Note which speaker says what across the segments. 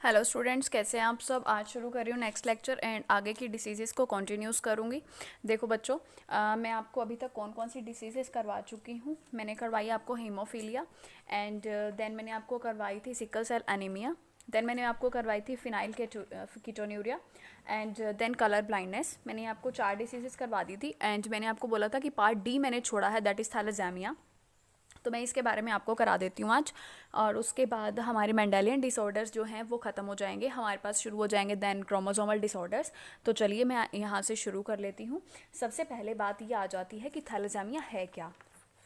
Speaker 1: Hello students, कैसे हैं आप सब। आज शुरू कर रही हूँ नेक्स्ट लेक्चर एंड आगे की डिसीज़ेस को कंटिन्यूस करूँगी। देखो बच्चों, मैं आपको अभी तक कौन कौन सी डिसीज़ेस करवा चुकी हूँ। मैंने करवाई आपको हीमोफीलिया एंड देन मैंने आपको करवाई थी सिकल सेल एनीमिया, देन मैंने आपको करवाई थी phenylketonuria and then colour blindness. मैंने आपको 4 डिसीज़ेस करवा दी थी एंड मैंने आपको बोला था कि पार्ट डी मैंने छोड़ा है, दैट इज़ थैलेसेमिया। तो मैं इसके बारे में आपको करा देती हूँ आज, और उसके बाद हमारे मेंडेलियन डिसऑर्डर्स जो हैं वो ख़त्म हो जाएंगे, हमारे पास शुरू हो जाएंगे देन क्रोमोसोमल डिसऑर्डर्स। तो चलिए मैं यहाँ से शुरू कर लेती हूँ। सबसे पहले बात ये आ जाती है कि थैलेसेमिया है क्या।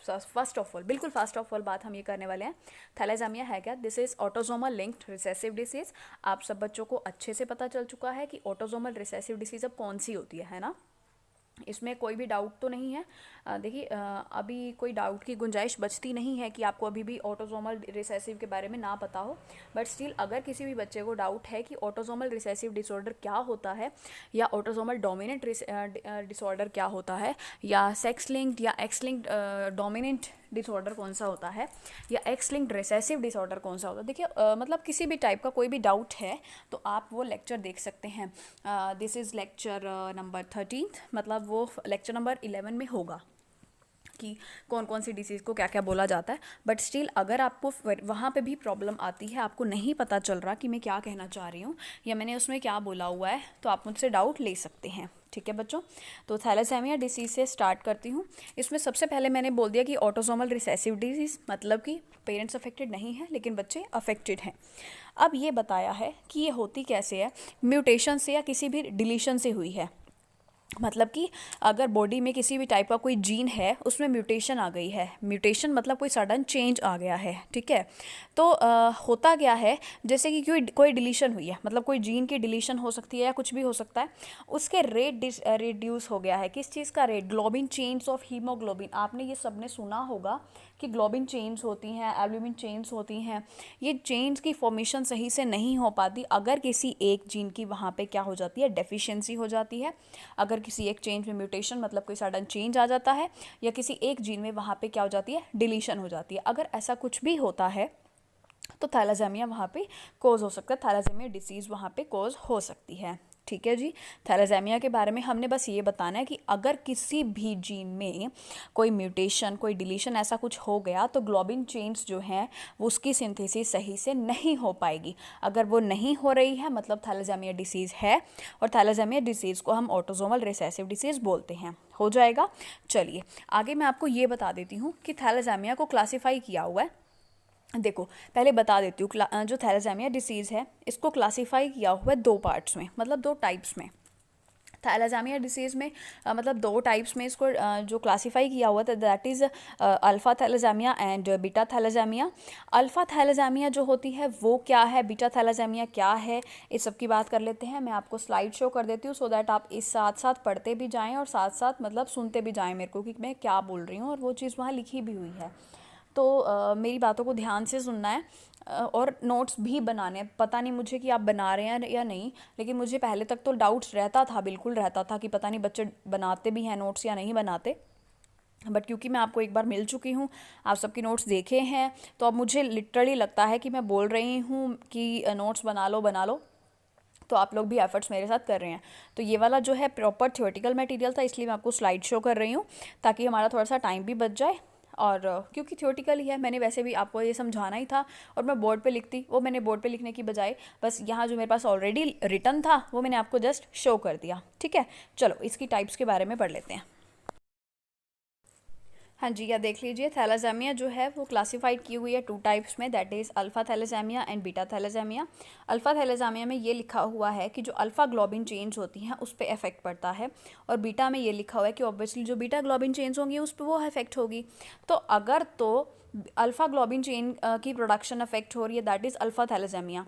Speaker 1: फर्स्ट ऑफ ऑल, बिल्कुल फर्स्ट ऑफ ऑल बात हम ये करने वाले हैं, थैलेसेमिया है क्या। This is autosomal linked recessive disease. आप सब बच्चों को अच्छे से पता चल चुका है कि ऑटोसोमल रिसेसिव डिसीज़ अब कौन सी होती है ना। इसमें कोई भी डाउट तो नहीं है। देखिए, अभी कोई डाउट की गुंजाइश बचती नहीं है कि आपको अभी भी ऑटोसोमल रिसेसिव के बारे में ना पता हो। बट स्टिल अगर किसी भी बच्चे को डाउट है कि ऑटोसोमल रिसेसिव डिसऑर्डर क्या होता है, या ऑटोसोमल डोमिनेंट डिसऑर्डर क्या होता है, या सेक्स लिंक्ड या एक्स लिंक्ड डोमिनेंट डिसऑर्डर कौन सा होता है, या एक्स लिंक्ड रिसेसिव डिसऑर्डर कौन सा होता है, देखिए मतलब किसी भी टाइप का कोई भी डाउट है तो आप वो लेक्चर देख सकते हैं। दिस इज़ लेक्चर नंबर 13, मतलब वो लेक्चर नंबर 11 में होगा कि कौन कौन सी डिसीज़ को क्या क्या बोला जाता है। बट स्टिल अगर आपको वहाँ पे भी प्रॉब्लम आती है, आपको नहीं पता चल रहा कि मैं क्या कहना चाह रही हूँ या मैंने उसमें क्या बोला हुआ है, तो आप मुझसे डाउट ले सकते हैं। ठीक है बच्चों, तो थैलेसेमिया डिसीज़ से स्टार्ट करती हूँ। इसमें सबसे पहले मैंने बोल दिया कि ऑटोसोमल रिसेसिव डिजीज़, मतलब कि पेरेंट्स अफेक्टेड नहीं है लेकिन बच्चे अफेक्टेड हैं। अब ये बताया है कि ये होती कैसे है, म्यूटेशन से या किसी भी डिलीशन से हुई है। मतलब कि अगर बॉडी में किसी भी टाइप का कोई जीन है, उसमें म्यूटेशन आ गई है, म्यूटेशन मतलब कोई सडन चेंज आ गया है। ठीक है, तो होता क्या है, जैसे कि कोई डिलीशन हुई है, मतलब कोई जीन की डिलीशन हो सकती है या कुछ भी हो सकता है, उसके रेट रिड्यूस हो गया है। किस चीज़ का rate? Globin chains of haemoglobin. आपने ये सबने सुना होगा कि ग्लोबिन चेन्स होती हैं, एल्ब्यूमिन चेन्स होती हैं। ये चेन्स की फॉर्मेशन सही से नहीं हो पाती अगर किसी एक जीन की वहाँ पे क्या हो जाती है, डेफिशिएंसी हो जाती है। अगर किसी एक चेंज में म्यूटेशन मतलब कोई सडन चेंज आ जाता है, या किसी एक जीन में वहाँ पे क्या हो जाती है, डिलीशन हो जाती है। अगर ऐसा कुछ भी होता है तो थैलेसेमिया वहाँ पे कोज हो सकता है, थैलेसेमिया डिसीज़ वहाँ पे कोज हो सकती है। ठीक है जी, थैलेसेमिया के बारे में हमने बस ये बताना है कि अगर किसी भी जीन में कोई म्यूटेशन, कोई डिलीशन ऐसा कुछ हो गया तो ग्लोबिन चेन्स जो हैं वो उसकी सिंथेसिस सही से नहीं हो पाएगी। अगर वो नहीं हो रही है मतलब थैलेसेमिया डिसीज़ है, और थैलेसेमिया डिसीज़ को हम ऑटोसोमल रिसेसिव डिसीज़ बोलते हैं। हो जाएगा। चलिए आगे मैं आपको ये बता देती हूँ कि थैलेसेमिया को क्लासीफाई किया हुआ है। देखो पहले बता देती हूँ, जो थैलेसेमिया डिसीज़ है इसको क्लासीफाई किया हुआ है 2 पार्ट्स में, मतलब 2 टाइप्स में। थैलेसेमिया डिसीज़ में मतलब 2 टाइप्स में इसको जो क्लासीफाई किया हुआ था, that is alpha thalassemia and beta thalassemia. Alpha thalassemia जो होती है वो क्या है, बीटा थैलेसेमिया क्या है, इस सब की बात कर लेते हैं। मैं आपको स्लाइड शो कर देती हूँ सो दैट आप इस साथ साथ पढ़ते भी जाएँ और साथ साथ मतलब सुनते भी जाएँ मेरे को कि मैं क्या बोल रही हूँ, और वो चीज़ वहाँ लिखी भी हुई है। तो मेरी बातों को ध्यान से सुनना है और नोट्स भी बनाने हैं। पता नहीं मुझे कि आप बना रहे हैं या नहीं, लेकिन मुझे पहले तक तो डाउट्स रहता था, बिल्कुल रहता था कि पता नहीं बच्चे बनाते भी हैं नोट्स या नहीं बनाते। बट क्योंकि मैं आपको एक बार मिल चुकी हूँ, आप सबकी नोट्स देखे हैं, तो अब मुझे लिटरली लगता है कि मैं बोल रही हूँ कि नोट्स बना लो बना लो, तो आप लोग भी एफर्ट्स मेरे साथ कर रहे हैं। तो ये वाला जो है प्रॉपर थ्योरेटिकल मटेरियल था, इसलिए मैं आपको स्लाइड शो कर रही हूँ ताकि हमारा थोड़ा सा टाइम भी बच जाए। और क्योंकि थ्योरेटिकल ही है, मैंने वैसे भी आपको ये समझाना ही था और मैं बोर्ड पे लिखती, वो मैंने बोर्ड पे लिखने की बजाय बस यहाँ जो मेरे पास ऑलरेडी रिटन था वो मैंने आपको जस्ट शो कर दिया। ठीक है, चलो इसकी टाइप्स के बारे में पढ़ लेते हैं। हाँ जी, या देख लीजिए, थैलेसेमिया जो है वो क्लासिफाइड की हुई है 2 टाइप्स में, that is alpha thalassemia and beta thalassemia. Alpha thalassemia में ये लिखा हुआ है कि जो अल्फ़ा ग्लोबिन चेन्स होती हैं उस पर इफेक्ट पड़ता है, और बीटा में ये लिखा हुआ है कि ऑब्वियसली जो बीटा ग्लोबिन चेन्स होंगी उस पर वो इफेक्ट होगी। तो अगर तो अल्फ़ा ग्लोबिन चेन की प्रोडक्शन अफेक्ट हो रही है, दैट इज़ अल्फ़ा थैलेसेमिया,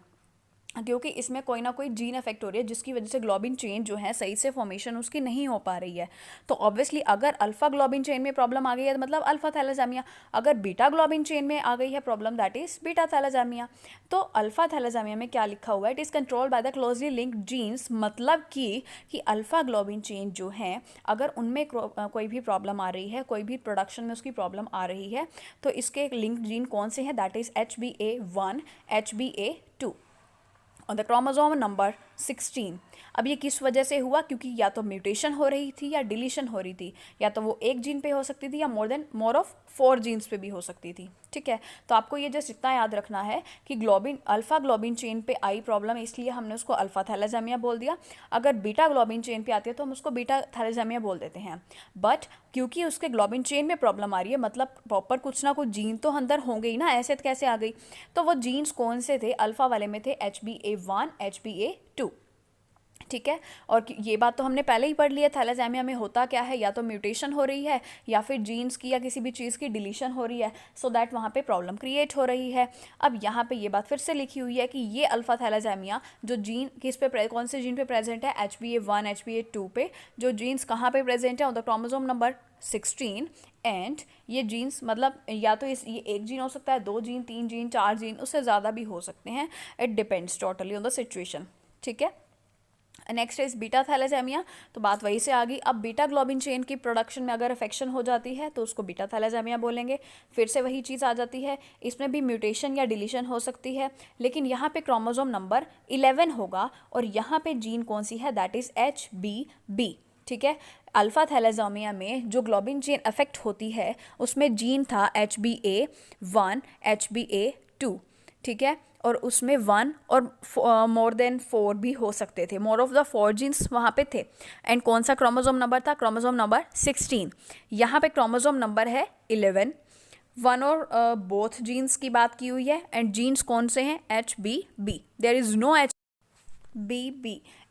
Speaker 1: क्योंकि इसमें कोई ना कोई जीन इफेक्ट हो रही है जिसकी वजह से ग्लोबिन चेन जो है सही से फॉर्मेशन उसकी नहीं हो पा रही है। तो ऑब्वियसली अगर अल्फा ग्लोबिन चेन में प्रॉब्लम आ गई है तो मतलब अल्फा थैलेसेमिया, अगर बीटा ग्लोबिन चेन में आ गई है problem, that is beta thalassemia. तो अल्फा थैलेसेमिया में क्या लिखा हुआ है, it is controlled by the closely linked genes, मतलब कि अल्फा ग्लोबिन चेन जो है अगर उनमें कोई भी प्रॉब्लम आ रही है, कोई भी प्रोडक्शन में उसकी प्रॉब्लम आ रही है, तो इसके लिंक्ड जीन कौन से हैं, that is HbA1, HbA2। On the chromosome number 16। अब ये किस वजह से हुआ, क्योंकि या तो म्यूटेशन हो रही थी या डिलीशन हो रही थी, या तो वो एक जीन पे हो सकती थी या मोर ऑफ 4 जीन्स पे भी हो सकती थी। ठीक है, तो आपको ये जस्ट इतना याद रखना है कि ग्लोबिन अल्फा ग्लोबिन चेन पे आई प्रॉब्लम, इसलिए हमने उसको अल्फा थैलेसेमिया बोल दिया। अगर बीटा ग्लोबिन चेन पे आती है तो हम उसको बीटा थैलेसेमिया बोल देते हैं। बट क्योंकि उसके ग्लोबिन चेन में प्रॉब्लम आ रही है, मतलब प्रॉपर कुछ ना कुछ जीन तो अंदर होंगे ही ना, ऐसे कैसे आ गई। तो वो जीन्स कौन से थे, अल्फा वाले में थे HbA1 HbA2। ठीक है, और ये बात तो हमने पहले ही पढ़ ली है, थैलेसेमिया में होता क्या है, या तो म्यूटेशन हो रही है या फिर जीन्स की या किसी भी चीज़ की डिलीशन हो रही है, सो दैट वहाँ पे प्रॉब्लम क्रिएट हो रही है। अब यहाँ पे ये बात फिर से लिखी हुई है कि ये अल्फा थैलेसेमिया जो जीन किस पे कौन से जीन पे प्रेजेंट है, HbA1 HbA2 पे, जो जीन्स कहाँ पे प्रेजेंट है, on the chromosome number 16। And ये जीन्स मतलब या तो ये एक जीन हो सकता है, 2 जीन, 3 जीन, 4 जीन, उससे ज़्यादा भी हो सकते हैं। It depends totally on the situation. ठीक है, नेक्स्ट इज बीटा थैलेसेमिया। तो बात वही से आ गई। अब बीटा ग्लोबिन चेन की प्रोडक्शन में अगर अफेक्शन हो जाती है तो उसको बीटा थैलेसेमिया बोलेंगे। फिर से वही चीज़ आ जाती है, इसमें भी म्यूटेशन या डिलीशन हो सकती है, लेकिन यहाँ पे क्रोमोसोम नंबर 11 होगा और यहाँ पे जीन कौन सी है, दैट इज HbB। ठीक है, अल्फा थैलेसेमिया में जो ग्लोबिन चेन अफेक्ट होती है उसमें जीन था HbA1 HbA2। ठीक है, और उसमें 1 और मोर देन 4 भी हो सकते थे, मोर ऑफ द 4 जीन्स वहाँ पे थे। एंड कौन सा क्रोमोसोम नंबर था, क्रोमोसोम नंबर 16। यहाँ पे क्रोमोसोम नंबर है 11। 1 और बोथ जीन्स की बात की हुई है, एंड जीन्स कौन से हैं, HbB। There is no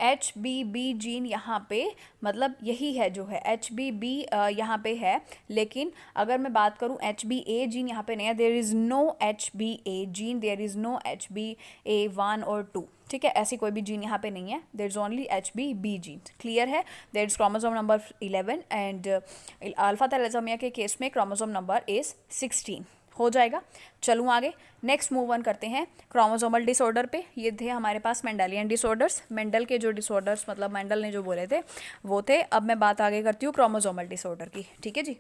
Speaker 1: HbB gene यहाँ पे, मतलब यही है जो है HbB यहाँ पे है। लेकिन अगर मैं बात करूँ HbA जीन यहाँ पे नहीं है, there is no HbA gene, there is no HbA1 और 2। ठीक है, ऐसी कोई भी जीन यहाँ पे नहीं है, there is only HbB gene. Clear है, there is chromosome number 11 and alpha thalassaemia के केस में क्रोमोसोम नंबर इज 16 हो जाएगा। चलूँ आगे, नेक्स्ट मूव ऑन करते हैं क्रोमोसोमल डिसऑर्डर पे। ये थे हमारे पास मेंडेलियन डिसऑर्डर्स, मेंडल के जो डिसऑर्डर्स मतलब मेंडल ने जो बोले थे वो थे। अब मैं बात आगे करती हूँ क्रोमोसोमल डिसऑर्डर की। ठीक है जी,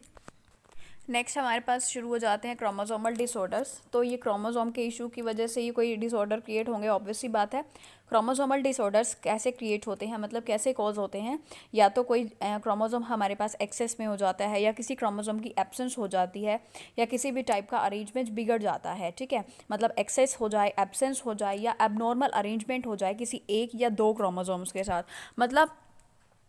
Speaker 1: नेक्स्ट हमारे पास शुरू हो जाते हैं क्रोमोसोमल डिसऑर्डर्स। तो ये क्रोमोसोम के इशू की वजह से ये कोई डिसऑर्डर क्रिएट होंगे, ऑब्वियस सी बात है। क्रोमोसोमल डिसऑर्डर्स कैसे क्रिएट होते हैं, मतलब कैसे कॉज होते हैं, या तो कोई क्रोमोसोम हमारे पास एक्सेस में हो जाता है, या किसी क्रोमोसोम की एब्सेंस हो जाती है, या किसी भी टाइप का अरेंजमेंट बिगड़ जाता है। ठीक है, मतलब एक्सेस हो जाए, एब्सेंस हो जाए, या एबनॉर्मल अरेंजमेंट हो जाए किसी एक या 2 क्रोमोसोम्स के साथ। मतलब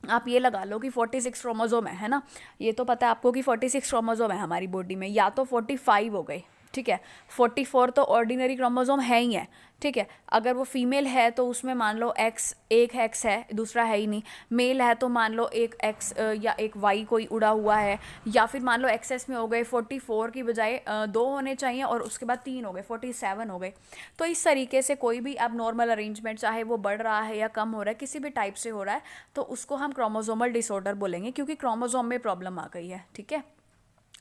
Speaker 1: आप ये लगा लो कि 46 क्रोमोसोम है ना, ये तो पता है आपको कि 46 क्रोमोसोम है हमारी बॉडी में, या तो 45 हो गए। ठीक है, 44 तो ऑर्डिनरी क्रोमोसोम है ही है। ठीक है, अगर वो फीमेल है तो उसमें मान लो एक एक्स है, दूसरा है ही नहीं। मेल है तो मान लो एक एक्स या एक वाई कोई उड़ा हुआ है, या फिर मान लो एक्सेस में हो गए 44 की बजाय 2 होने चाहिए और उसके बाद 3 हो गए, 47 हो गए। तो इस तरीके से कोई भी अब नॉर्मल अरेंजमेंट चाहे वो बढ़ रहा है या कम हो रहा है, किसी भी टाइप से हो रहा है, तो उसको हम क्रोमोसोमल डिसऑर्डर बोलेंगे, क्योंकि क्रोमोसोम में प्रॉब्लम आ गई है। ठीक है,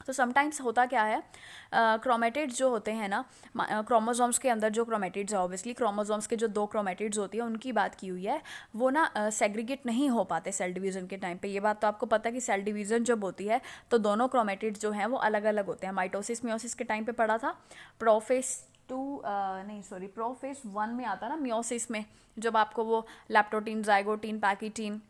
Speaker 1: तो समटाइम्स होता क्या है, क्रोमेटिड्स जो होते हैं ना, क्रोमोसोम्स के अंदर जो क्रोमेटिड्स है, ऑब्वियसली क्रोमोसोम्स के जो 2 क्रोमेटिड्स होती है उनकी बात की हुई है, वो ना सेग्रीगेट नहीं हो पाते सेल डिवीज़न के टाइम पे। ये बात तो आपको पता है कि सेल डिवीज़न जब होती है तो दोनों क्रोमेटिड्स जो हैं वो अलग अलग होते हैं। माइटोसिस मियोसिस के टाइम पे पढ़ा था, प्रोफेस 1 में आता ना, मियोसिस में जब आपको वो लैप्टोटीन, जाइगोटीन, पैकिटीन,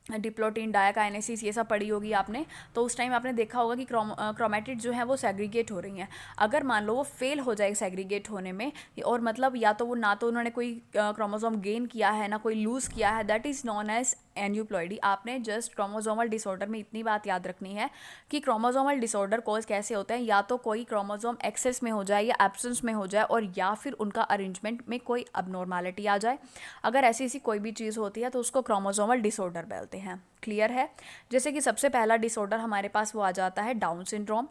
Speaker 1: डिप्लोटीन, डायाकाइनेसिस, ये सब पढ़ी होगी आपने, तो उस टाइम आपने देखा होगा कि क्रोमेटिड जो है वो सेग्रीगेट हो रही हैं। अगर मान लो वो फेल हो जाए सेग्रीगेट होने में, और मतलब या तो वो ना तो उन्होंने कोई क्रोमोसोम गेन किया है ना कोई लूज़ किया है, that is non age aneuploidy. आपने जस्ट क्रोमोसोमल डिसऑर्डर में इतनी बात याद रखनी है कि क्रोमोसोमल डिसऑर्डर कॉज कैसे होते हैं, या तो कोई क्रोमोसोम एक्सेस में हो जाए या एब्सेंस में हो जाए, और या फिर उनका अरेंजमेंट में कोई अबनॉर्मैलिटी आ जाए। अगर ऐसी ऐसी कोई भी चीज़ होती है तो उसको क्रोमोसोमल डिसऑर्डर बोलते हैं। क्लियर है, जैसे कि सबसे पहला डिसऑर्डर हमारे पास वो आ जाता है डाउन सिंड्रोम।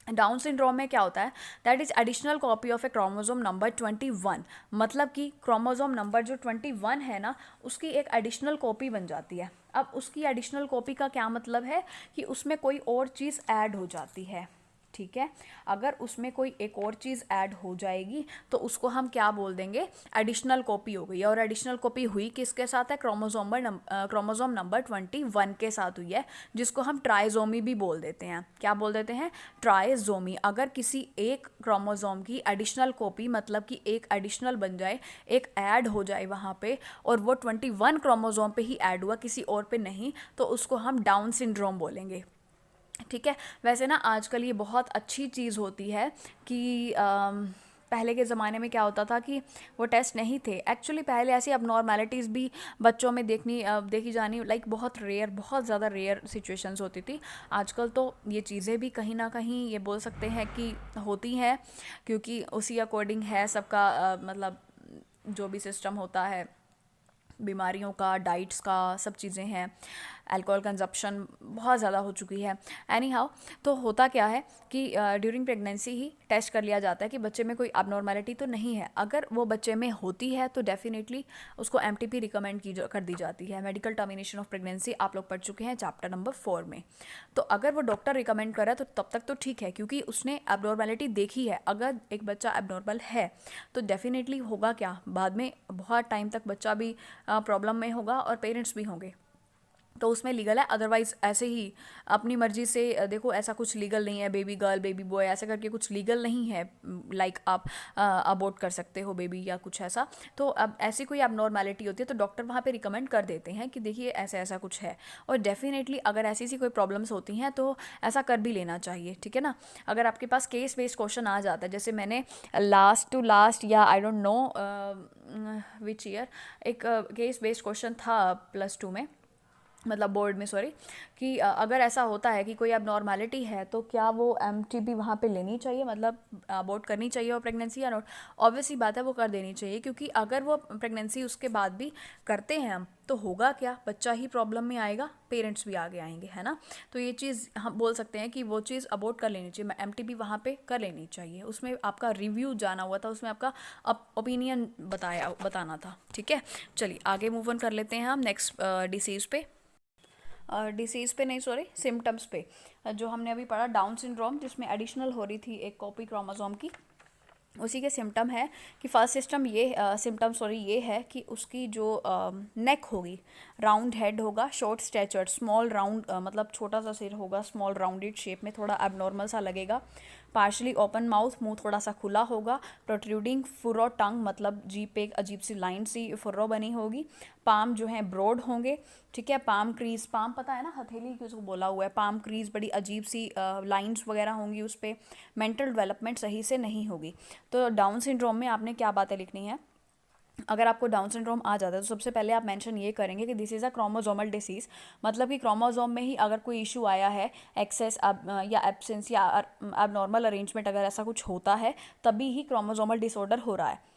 Speaker 1: डाउन सिंड्रोम में क्या होता है, that is additional copy of A chromosome number 21। मतलब कि क्रोमोसोम नंबर जो 21 है ना, उसकी एक एडिशनल कॉपी बन जाती है। अब उसकी एडिशनल कॉपी का क्या मतलब है कि उसमें कोई और चीज़ ऐड हो जाती है। ठीक है। अगर उसमें कोई एक और चीज़ ऐड हो जाएगी तो उसको हम क्या बोल देंगे, एडिशनल कॉपी हो गई। और एडिशनल कॉपी हुई किसके साथ है, क्रोमोसोम नंबर 21 के साथ हुई है, जिसको हम ट्राइजोमी भी बोल देते हैं। क्या बोल देते हैं, ट्राइजोमी। अगर किसी एक क्रोमोसोम की एडिशनल कॉपी, मतलब कि एक एडिशनल बन जाए, एक ऐड हो जाए वहाँ पे, और वो 21 क्रोमोसोम पे ही ऐड हुआ, किसी और पे नहीं, तो उसको हम डाउन सिंड्रोम बोलेंगे। ठीक है। वैसे ना आजकल ये बहुत अच्छी चीज़ होती है कि पहले के ज़माने में क्या होता था कि वो टेस्ट नहीं थे। एक्चुअली पहले ऐसी अबनॉर्मैलिटीज़ भी बच्चों में देखी जानी लाइक बहुत ज़्यादा रेयर सिचुएशंस होती थी। आजकल तो ये चीज़ें भी कहीं ना कहीं ये बोल सकते हैं कि होती हैं, क्योंकि उसी अकॉर्डिंग है सबका मतलब जो भी सिस्टम होता है बीमारियों का, डाइट्स का, सब चीज़ें हैं। अल्कोहल कंजप्शन बहुत ज़्यादा हो चुकी है। एनी हाउ, तो होता क्या है कि ड्यूरिंग प्रेगनेंसी ही टेस्ट कर लिया जाता है कि बच्चे में कोई अबनॉर्मैलिटी तो नहीं है। अगर वो बच्चे में होती है तो डेफिनेटली उसको एमटीपी रिकमेंड कर दी जाती है। मेडिकल टर्मिनेशन ऑफ प्रेगनेंसी आप लोग पढ़ चुके हैं चैप्टर नंबर 4 में। तो अगर वो डॉक्टर रिकमेंड कर रहा है तो तब तक तो ठीक है, क्योंकि उसने एबनॉर्मैलिटी देखी है। अगर एक बच्चा एबनॉर्मल है तो डेफिनेटली होगा क्या, बाद में बहुत टाइम तक बच्चा भी प्रॉब्लम में होगा और पेरेंट्स भी होंगे, तो उसमें लीगल है। अदरवाइज ऐसे ही अपनी मर्जी से देखो, ऐसा कुछ लीगल नहीं है, बेबी गर्ल बेबी बॉय ऐसे करके कुछ लीगल नहीं है। लाइक आप अबॉर्ट कर सकते हो बेबी या कुछ ऐसा। तो अब ऐसी कोई एबनॉर्मैलिटी होती है तो डॉक्टर वहाँ पे रिकमेंड कर देते हैं कि देखिए ऐसा ऐसा कुछ है। और डेफिनेटली अगर ऐसी सी कोई प्रॉब्लम्स होती हैं तो ऐसा कर भी लेना चाहिए, ठीक है ना। अगर आपके पास केस बेस्ड क्वेश्चन आ जाता है, जैसे मैंने लास्ट टू लास्ट या I don't know which year एक केस बेस्ड क्वेश्चन था +2 में, मतलब बोर्ड में, सॉरी, कि अगर ऐसा होता है कि कोई एबनॉर्मैलिटी है तो क्या वो एमटीपी वहाँ पे लेनी चाहिए, मतलब अबॉर्ट करनी चाहिए और प्रेगनेंसी या नॉट। ऑब्वियसली बात है वो कर देनी चाहिए, क्योंकि अगर वो प्रेगनेंसी उसके बाद भी करते हैं हम तो होगा क्या, बच्चा ही प्रॉब्लम में आएगा, पेरेंट्स भी आगे आएंगे, है ना। तो ये चीज़ हम बोल सकते हैं कि वो चीज़ अबॉर्ट कर लेनी चाहिए, एमटीपी वहाँ पे कर लेनी चाहिए। उसमें आपका रिव्यू जाना हुआ था, उसमें आपका ओपिनियन बताना था, ठीक है। चलिए आगे मूव ऑन कर लेते हैं हम नेक्स्ट डिसीज़ पे, डिसीज़ पे नहीं, सॉरी, सिम्टम्स पे। जो हमने अभी पढ़ा डाउन सिंड्रोम, जिसमें एडिशनल हो रही थी एक कॉपी क्रोमोसोम की, उसी के सिम्टम है कि फर्स्ट सिम्टम ये है कि उसकी जो नेक होगी, राउंड हेड होगा, शॉर्ट स्टैचर्ड, स्मॉल राउंड, मतलब छोटा सा सिर होगा, स्मॉल राउंडेड शेप में, थोड़ा एबनॉर्मल सा लगेगा। पार्शली ओपन माउथ, मुंह थोड़ा सा खुला होगा। प्रोट्रूडिंग फुर्रो टंग, मतलब जीभ पे एक अजीब सी लाइन सी फुर्रो बनी होगी। पाम जो है ब्रॉड होंगे, ठीक है। पाम क्रीज, पाम पता है ना, हथेली किसको बोला हुआ है, पाम क्रीज बड़ी अजीब सी लाइंस वगैरह होंगी उस पर। मेंटल डेवलपमेंट सही से नहीं होगी। तो डाउन सिंड्रोम में आपने क्या बातें लिखनी है, अगर आपको डाउन सिंड्रोम आ जाता है तो सबसे पहले आप मेंशन ये करेंगे कि this is a chromosomal disease, मतलब कि क्रोमोसोम में ही अगर कोई इशू आया है, एक्सेस या एब्सेंस या एबनॉर्मल अरेंजमेंट, अगर ऐसा कुछ होता है तभी ही क्रोमोसोमल डिसऑर्डर हो रहा है।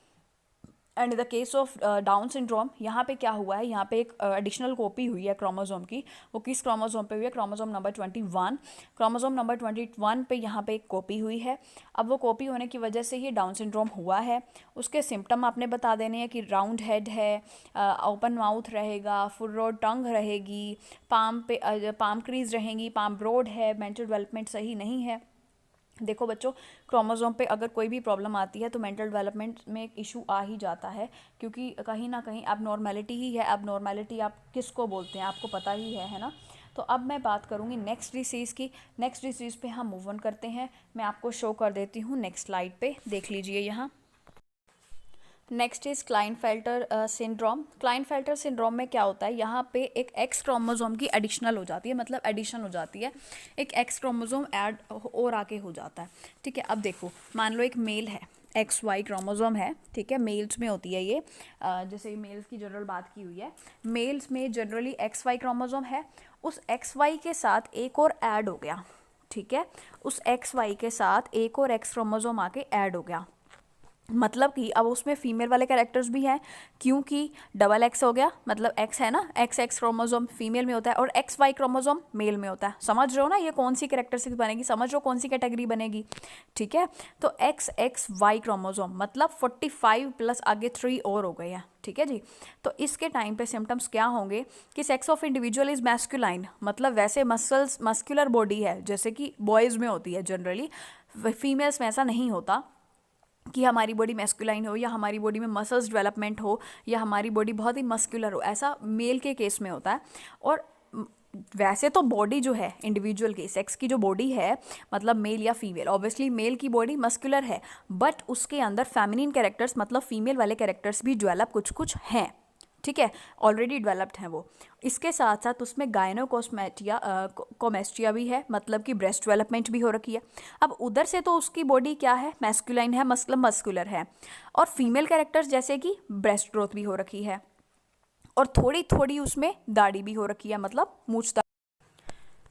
Speaker 1: And in the case of down syndrome, यहाँ पे क्या हुआ है, यहाँ पे एक एडिशनल कॉपी हुई है क्रोमोसोम की। वो किस क्रोमोसोम पे हुई है, क्रोमोसोम नंबर 21। क्रोमोसोम नंबर 21 पे यहाँ पे एक कॉपी हुई है। अब वो कॉपी होने की वजह से ही डाउन सिंड्रोम हुआ है। उसके सिम्टम आपने बता देने हैं कि राउंड हेड है, ओपन माउथ रहेगा, फुर्रो टंग रहेगी, पाम क्रीज रहेंगी, पाम ब्रॉड है, मेंटल डेवलपमेंट सही नहीं है। देखो बच्चों, क्रोमोसोम पे अगर कोई भी प्रॉब्लम आती है तो मेंटल डेवलपमेंट में एक इशू आ ही जाता है, क्योंकि कहीं ना कहीं एबनॉर्मैलिटी ही है। एबनॉर्मैलिटी आप किसको बोलते हैं आपको पता ही है ना। तो अब मैं बात करूँगी नेक्स्ट डिसीज़ की। नेक्स्ट डिसीज़ पे हम मूव ऑन करते हैं। मैं आपको शो कर देती हूँ नेक्स्ट स्लाइड पे, देख लीजिए यहाँ। Next is Klinefelter syndrome. Klinefelter syndrome में क्या होता है, यहाँ पे एक एक्स क्रोमोसोम की एडिशनल हो जाती है, मतलब एडिशन हो जाती है, एक एक्स क्रोमोसोम ऐड और आके हो जाता है, ठीक है। अब देखो, मान लो एक मेल है, XY क्रोमोसोम है, ठीक है, मेल्स में होती है ये, जैसे मेल्स की जनरल बात की हुई है, मेल्स में जनरली XY क्रोमोसोम है। उस XY के साथ एक और ऐड हो गया, ठीक है, उस XY के साथ एक और X क्रोमोसोम आके ऐड हो गया। मतलब कि अब उसमें फीमेल वाले कैरेक्टर्स भी हैं, क्योंकि डबल एक्स हो गया, मतलब एक्स है ना, एक्स एक्स क्रोमोसोम फीमेल में होता है और एक्स वाई क्रोमोसोम मेल में होता है। समझ रहे हो ना ये कौन सी कैरेक्टरिस्टिक बनेगी, समझ रहे हो कौन सी कैटेगरी बनेगी, ठीक है। तो एक्स एक्स वाई क्रोमोसोम मतलब 45 प्लस आगे 3 और हो गए हैं, ठीक है जी। तो इसके टाइम पे सिम्टम्स क्या होंगे कि sex of individual is masculine, मतलब वैसे मसल्स मस्कुलर बॉडी है जैसे कि बॉयज़ में होती है जनरली, फीमेल्स में ऐसा नहीं होता कि हमारी बॉडी मैस्कुलाइन हो या हमारी बॉडी में मसल्स डेवलपमेंट हो या हमारी बॉडी बहुत ही मस्कुलर हो, ऐसा मेल के केस में होता है। और वैसे तो बॉडी जो है इंडिविजुअल की सेक्स की जो बॉडी है, मतलब मेल या फीमेल, ऑब्वियसली मेल की बॉडी मस्कुलर है, बट उसके अंदर फेमिनिन कैरेक्टर्स मतलब फीमेल वाले कैरेक्टर्स भी डेवलप कुछ कुछ हैं, ठीक है, ऑलरेडी डेवलप्ड हैं वो। इसके साथ साथ उसमें गायनोकोस्मेटिया कोमेस्टिया भी है, मतलब कि ब्रेस्ट डेवलपमेंट भी हो रखी है। अब उधर से तो उसकी बॉडी क्या है, मैस्कुलाइन है, मस्कुलर है, और फीमेल कैरेक्टर्स जैसे कि ब्रेस्ट ग्रोथ भी हो रखी है और थोड़ी थोड़ी उसमें दाढ़ी भी हो रखी है, मतलब मूछ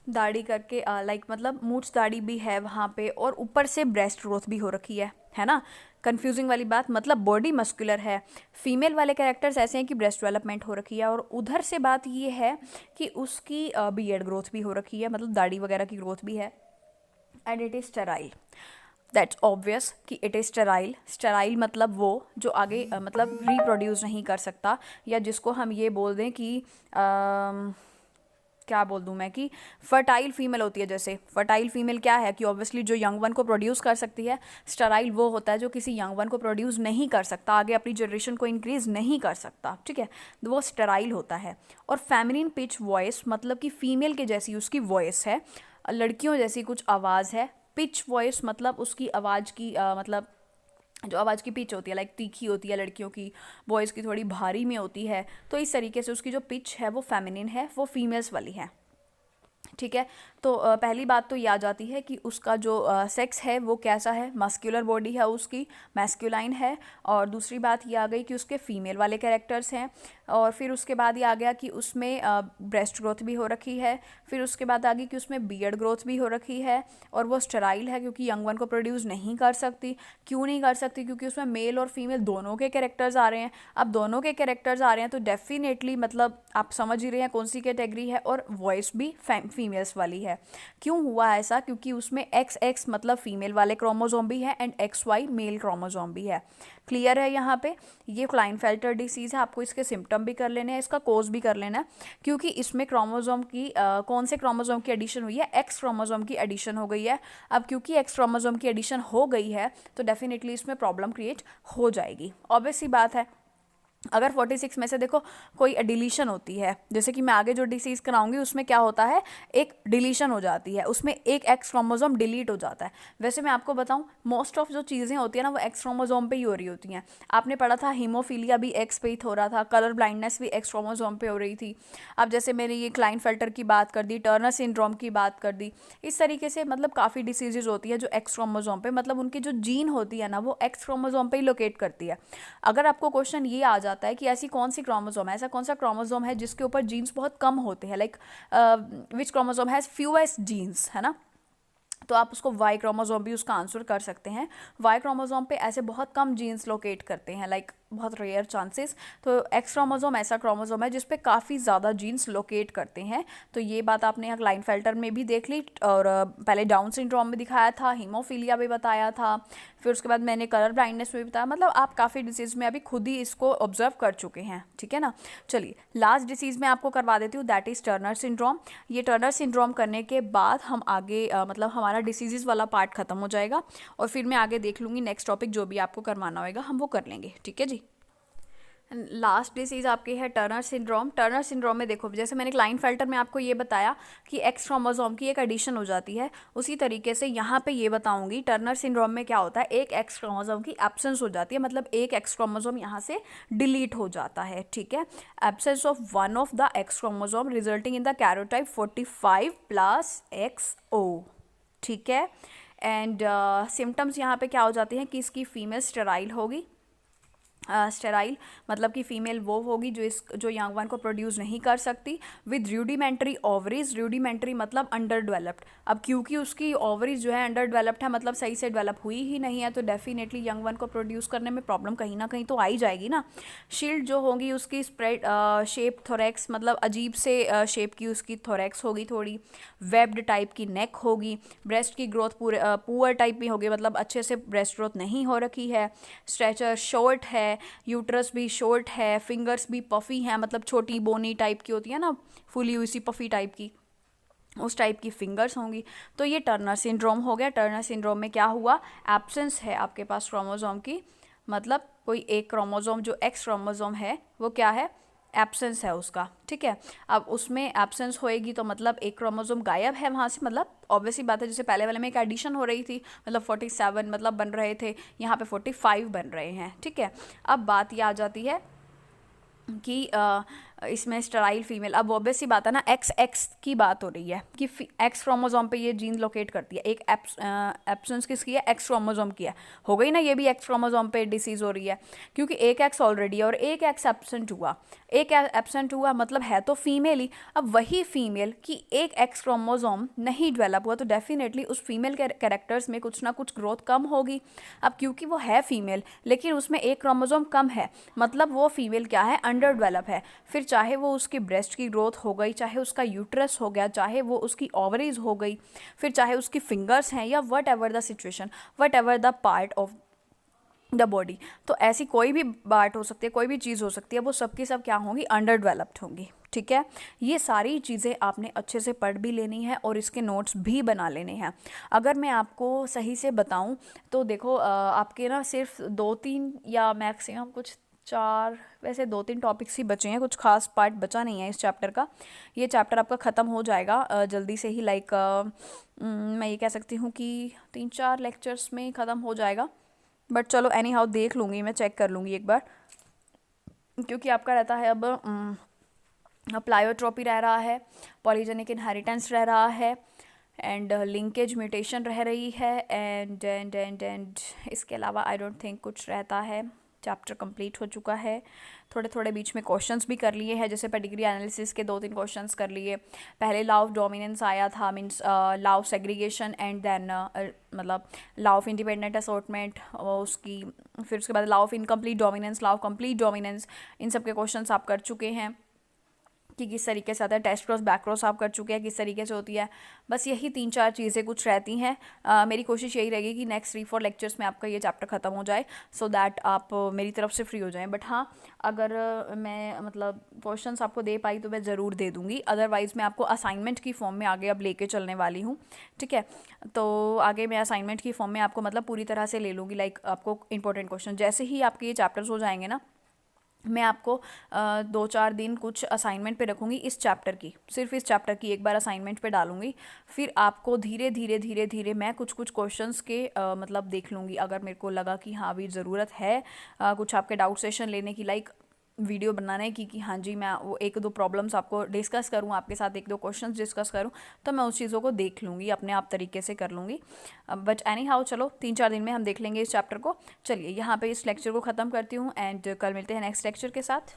Speaker 1: दाढ़ी करके लाइक मतलब मूछ दाढ़ी भी है वहाँ पे, और ऊपर से ब्रेस्ट ग्रोथ भी हो रखी है ना। कंफ्यूजिंग वाली बात, मतलब बॉडी मस्कुलर है, फीमेल वाले कैरेक्टर्स ऐसे हैं कि ब्रेस्ट डेवलपमेंट हो रखी है, और उधर से बात ये है कि उसकी बियर्ड ग्रोथ भी हो रखी है, मतलब दाढ़ी वगैरह की ग्रोथ भी है, and it is sterile. That's obvious कि इट इज़ स्टेराइल। स्टेराइल मतलब वो जो आगे मतलब रिप्रोड्यूस नहीं कर सकता, या जिसको हम ये बोल दें कि क्या बोल दूँ मैं कि फर्टाइल फीमेल होती है। जैसे फर्टाइल फीमेल क्या है कि ऑब्वियसली जो यंग वन को प्रोड्यूस कर सकती है, स्टेराइल वो होता है जो किसी यंग वन को प्रोड्यूस नहीं कर सकता, आगे अपनी जनरेशन को इंक्रीज नहीं कर सकता, ठीक है, तो वो स्टेराइल होता है। और फेमिनिन पिच वॉइस मतलब कि फीमेल के जैसी उसकी वॉइस है, लड़कियों जैसी कुछ आवाज़ है। पिच वॉइस मतलब उसकी आवाज़ की मतलब जो आवाज़ की पिच होती है लाइक तीखी होती है लड़कियों की, बॉयज़ की थोड़ी भारी में होती है, तो इस तरीके से उसकी जो पिच है वो फेमिनिन है, वो फीमेल्स वाली है, ठीक है। तो पहली बात तो ये आ जाती है कि उसका जो सेक्स है वो कैसा है, मस्कुलर बॉडी है उसकी, मैस्कुलाइन है। और दूसरी बात ये आ गई कि उसके फीमेल वाले कैरेक्टर्स हैं, और फिर उसके बाद ये आ गया कि उसमें ब्रेस्ट ग्रोथ भी हो रखी है, फिर उसके बाद आ गई कि उसमें बियर्ड ग्रोथ भी हो रखी है, और वो स्टेराइल है क्योंकि यंग वन को प्रोड्यूस नहीं कर सकती। क्यों नहीं कर सकती, क्योंकि उसमें मेल और फीमेल दोनों के कैरेक्टर्स आ रहे हैं। अब दोनों के कैरेक्टर्स आ रहे हैं तो डेफिनेटली मतलब आप समझ ही रहे हैं कौन सी कैटेगरी है, और वॉइस भी फीमेल्स वाली है। क्यों हुआ ऐसा, क्योंकि उसमें एक्स एक्स मतलब फीमेल वाले क्रोमोजोम भी है and X Y male chromosome भी है। क्लियर है यहाँ पे। ये क्लाइनफेल्टर डिसीज़ है, आपको इसके सिम्टम भी कर लेने हैं, इसका कोज भी कर लेना है, क्योंकि इसमें क्रोमोजोम की कौन से क्रोमोजोम की एडिशन हुई है, एक्स क्रोमोजोम की एडिशन हो गई है। अब क्योंकि एक्स क्रोमोजोम की एडिशन हो गई है तो डेफिनेटली इसमें प्रॉब्लम क्रिएट हो जाएगी, ऑब्वियस सी बात है। अगर 46 में से देखो कोई डिलीशन होती है, जैसे कि मैं आगे जो डिसीज़ कराऊंगी उसमें क्या होता है, एक डिलीशन हो जाती है, उसमें एक एक्स क्रोमोसोम डिलीट हो जाता है। वैसे मैं आपको बताऊं मोस्ट ऑफ जो चीज़ें होती है ना वो एक्स क्रोमोसोम पे ही हो रही होती हैं। आपने पढ़ा था हीमोफीलिया भी एक्स पे ही हो रहा था, कलर ब्लाइंडनेस भी एक्स क्रोमोसोम पे हो रही थी। अब जैसे मैंने ये क्लाइनफेल्टर की बात कर दी, टर्नर सिंड्रोम की बात कर दी, इस तरीके से मतलब काफ़ी डिसीजेज होती है जो एक्स क्रोमोसोम पे, मतलब उनकी जो जीन होती है ना वो एक्स क्रोमोसोम पे ही लोकेट करती है। अगर आपको क्वेश्चन ये आ जाता है कि ऐसी कौन सी क्रोमोसोम है, ऐसा कौन सा क्रोमोसोम है जिसके ऊपर जीन्स बहुत कम होते हैं, like which chromosome has fewest genes, है ना, तो आप उसको वाई क्रोमोसोम भी उसका आंसर कर सकते हैं। वाई क्रोमोसोम पे ऐसे बहुत कम जीन्स लोकेट करते हैं, लाइक बहुत रेयर चांसेस। तो एक्स क्रोमोसोम ऐसा क्रोमोसोम है जिस पे काफ़ी ज़्यादा जीन्स लोकेट करते हैं। तो ये बात आपने यहाँ क्लाइनफेल्टर में भी देख ली, और पहले डाउन सिंड्रोम में दिखाया था, हीमोफीलिया भी बताया था, फिर उसके बाद मैंने कलर ब्लाइंडनेस में भी बताया, मतलब आप काफ़ी डिसीज़ में अभी खुद ही इसको ऑब्जर्व कर चुके हैं, ठीक है ना। चलिए लास्ट डिसीज़ में आपको करवा देती हूँ, दैट इज़ टर्नर सिंड्रोम। ये टर्नर सिंड्रोम करने के बाद हम आगे मतलब हमारा डिसीज़ वाला पार्ट खत्म हो जाएगा, और फिर मैं आगे देख लूँगी नेक्स्ट टॉपिक जो भी आपको करवाना होगा हम वो कर लेंगे, ठीक है जी। लास्ट डिसीज़ आपकी है टर्नर सिंड्रोम। टर्नर सिंड्रोम में देखो जैसे मैंने क्लाइनफेल्टर में आपको ये बताया कि एक्स क्रोमोसोम की एक एडिशन हो जाती है, उसी तरीके से यहाँ पे ये बताऊंगी टर्नर सिंड्रोम में क्या होता है, एक एक्स क्रोमोसोम की एब्सेंस हो जाती है, मतलब एक एक्स क्रोमोसोम यहाँ से डिलीट हो जाता है, ठीक है। Absence of one of the X chromosome resulting in the karyotype 45+XO, ठीक है। एंड सिम्टम्स यहाँ पे क्या हो जाते हैं कि इसकी फीमेल स्टेराइल होगी, स्टेराइल मतलब कि फीमेल वो होगी जो यंग वन को प्रोड्यूस नहीं कर सकती। विद रूडिमेंट्री ओवरीज, रूडिमेंट्री मतलब अंडर डेवलप्ड। अब क्योंकि उसकी ओवरीज जो है अंडर डेवलप्ड है, मतलब सही से डेवलप हुई ही नहीं है, तो डेफिनेटली यंग वन को प्रोड्यूस करने में प्रॉब्लम कहीं ना कहीं तो आ ही जाएगी ना। शील्ड जो होगी उसकी स्प्रेड शेप थोरैक्स, मतलब अजीब से शेप की उसकी थोरैक्स होगी थोड़ी। वेब्ड टाइप की नेक होगी। ब्रेस्ट की ग्रोथ पुअर टाइप में होगी, मतलब अच्छे से ब्रेस्ट ग्रोथ नहीं हो रखी है। स्ट्रेचर शॉर्ट है। यूट्रस भी शॉर्ट है। फिंगर्स भी पफी हैं, मतलब छोटी बोनी टाइप की होती है ना, फुली हुई सी पफी टाइप की, उस टाइप की फिंगर्स होंगी। तो ये टर्नर सिंड्रोम हो गया। टर्नर सिंड्रोम में क्या हुआ, एब्सेंस है आपके पास क्रोमोसोम की, मतलब कोई एक क्रोमोसोम जो एक्स क्रोमोसोम है वो क्या है, एब्सेंस है उसका, ठीक है। अब उसमें एब्सेंस होएगी तो मतलब एक क्रोमोसोम गायब है वहाँ से, मतलब ऑब्वियसली बात है, जैसे पहले वाले में एक एडिशन हो रही थी, मतलब 47 मतलब बन रहे थे, यहाँ पे 45 बन रहे हैं, ठीक है। अब बात ये आ जाती है कि इसमें स्टेराइल फीमेल, अब ऑब्वियस सी बात है ना, एक्स एक्स की बात हो रही है कि एक्स क्रोमोसोम पे ये जीन लोकेट करती है। एक एब्सेंस किसकी है, एक्स क्रोमोसोम की है, हो गई ना, ये भी एक्स क्रोमोसोम पे डिसीज हो रही है, क्योंकि एक एक्स ऑलरेडी है और एक एक्स एब्सेंट हुआ। एक एब्सेंट हुआ मतलब है तो फीमेल ही। अब वही फीमेल की एक एक्स क्रोमोसोम नहीं डेवलप हुआ, तो डेफिनेटली उस फीमेल के कैरेक्टर्स में कुछ ना कुछ ग्रोथ कम होगी। अब क्योंकि वो है फीमेल लेकिन उसमें एक क्रोमोसोम कम है, मतलब वो फीमेल क्या है, अंडर डेवलप है। फिर चाहे वो उसकी ब्रेस्ट की ग्रोथ हो गई, चाहे उसका यूट्रस हो गया, चाहे वो उसकी ओवरीज हो गई, फिर चाहे उसकी फिंगर्स हैं, या what ever the situation, what ever the part of the body, तो ऐसी कोई भी पार्ट हो सकती है, कोई भी चीज़ हो सकती है, वो सबकी सब क्या होंगी, अंडर डेवलप्ड होंगी, ठीक है। ये सारी चीज़ें आपने अच्छे से पढ़ भी लेनी है और इसके नोट्स भी बना लेने हैं। अगर मैं आपको सही से बताऊं तो देखो, आपके ना सिर्फ 2-3 या मैक्सिमम कुछ 4, वैसे 2-3 टॉपिक्स ही बचे हैं, कुछ खास पार्ट बचा नहीं है इस चैप्टर का। ये चैप्टर आपका ख़त्म हो जाएगा जल्दी से ही, लाइक मैं ये कह सकती हूँ कि 3-4 लेक्चर्स में ख़त्म हो जाएगा। बट चलो एनी हाउ देख लूँगी, मैं चेक कर लूँगी एक बार, क्योंकि आपका रहता है अब प्लायोट्रोपी रह रहा है, पॉलीजेनिक इनहेरिटेंस रह रहा है, एंड लिंकेज म्यूटेशन रह रही है, एंड इसके अलावा आई डोंट थिंक कुछ रहता है। चैप्टर कंप्लीट हो चुका है। थोड़े थोड़े बीच में क्वेश्चंस भी कर लिए हैं, जैसे पेडिग्री एनालिसिस के 2-3 क्वेश्चंस कर लिए। पहले लॉ ऑफ डोमिनेंस आया था, means law of segregation, and then मतलब लॉ ऑफ इंडिपेंडेंट असॉर्टमेंट उसकी, फिर उसके बाद law of incomplete dominance, law of complete dominance, इन सब के क्वेश्चंस आप कर चुके हैं कि किस तरीके से आता है। टेस्ट क्रॉस बैक क्रॉस आप कर चुके हैं, किस तरीके से होती है। बस यही 3-4 चीज़ें कुछ रहती हैं। मेरी कोशिश यही रहेगी कि नेक्स्ट 3-4 लेक्चर्स में आपका ये चैप्टर ख़त्म हो जाए, सो दैट आप मेरी तरफ से फ्री हो जाएं। बट हाँ, अगर मैं मतलब क्वेश्चंस आपको दे पाई तो मैं ज़रूर दे दूँगी, अदरवाइज़ मैं आपको असाइनमेंट की फॉर्म में आगे अब लेके चलने वाली हूँ, ठीक है। तो आगे मैं असाइनमेंट की फॉर्म में आपको मतलब पूरी तरह से ले लूँगी, लाइक आपको इंपॉर्टेंट क्वेश्चन जैसे ही आपके ये चैप्टर्स हो जाएंगे ना, मैं आपको 2-4 दिन कुछ असाइनमेंट पे रखूँगी इस चैप्टर की, सिर्फ इस चैप्टर की एक बार असाइनमेंट पे डालूँगी। फिर आपको धीरे धीरे धीरे धीरे मैं कुछ कुछ क्वेश्चंस के मतलब देख लूँगी, अगर मेरे को लगा कि हाँ अभी ज़रूरत है कुछ आपके डाउट सेशन लेने की, लाइक वीडियो बनाने की, कि हाँ जी मैं वो 1-2 प्रॉब्लम्स आपको डिस्कस करूँ, आपके साथ 1-2 क्वेश्चंस डिस्कस करूँ, तो मैं उस चीज़ों को देख लूँगी, अपने आप तरीके से कर लूँगी। बट एनी हाउ चलो 3-4 दिन में हम देख लेंगे इस चैप्टर को। चलिए यहाँ पे इस लेक्चर को ख़त्म करती हूँ, एंड कल मिलते हैं नेक्स्ट लेक्चर के साथ।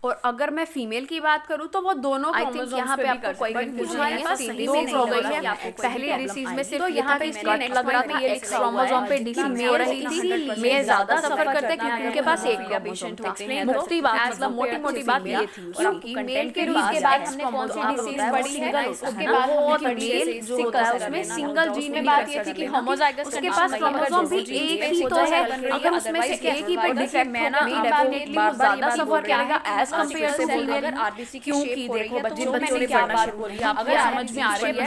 Speaker 2: और अगर मैं फीमेल की बात करूं तो वो दोनों
Speaker 1: क्रोमोसोम्स यहाँ पे आपको कोई कंफ्यूजन नहीं है, डिसीज हो गई है। पहली डिसीज में सिर्फ ये था कि इसलिए नेक्स्ट लग रहा था ये एक्स क्रोमोसोम पे डिसीज हो रही थी, मैं ज्यादा सफर करते क्योंकि उनके पास एक क्रोमोसोम था। मुफ्ती बात मतलब मोटी बात ये थी, क्योंकि मेल के बाद हमने कौन सी डिसीज पढ़ी है, उसके बाद बहुत मेल जो होता है उसमें सिंगल जीन में बात ये थी कि होमोजाइगस उसके पास क्रोमोसोम भी एक ही तो है, अगर उसमें से एक ही पे डिफेक्ट मैं ना डेफिनेटली वो ज्यादा सफर करेगा एज कंपेयर टू फीमेल। क्योंकि देखो बच्चों ने क्या बात बोली, आपको समझ में आ रही है।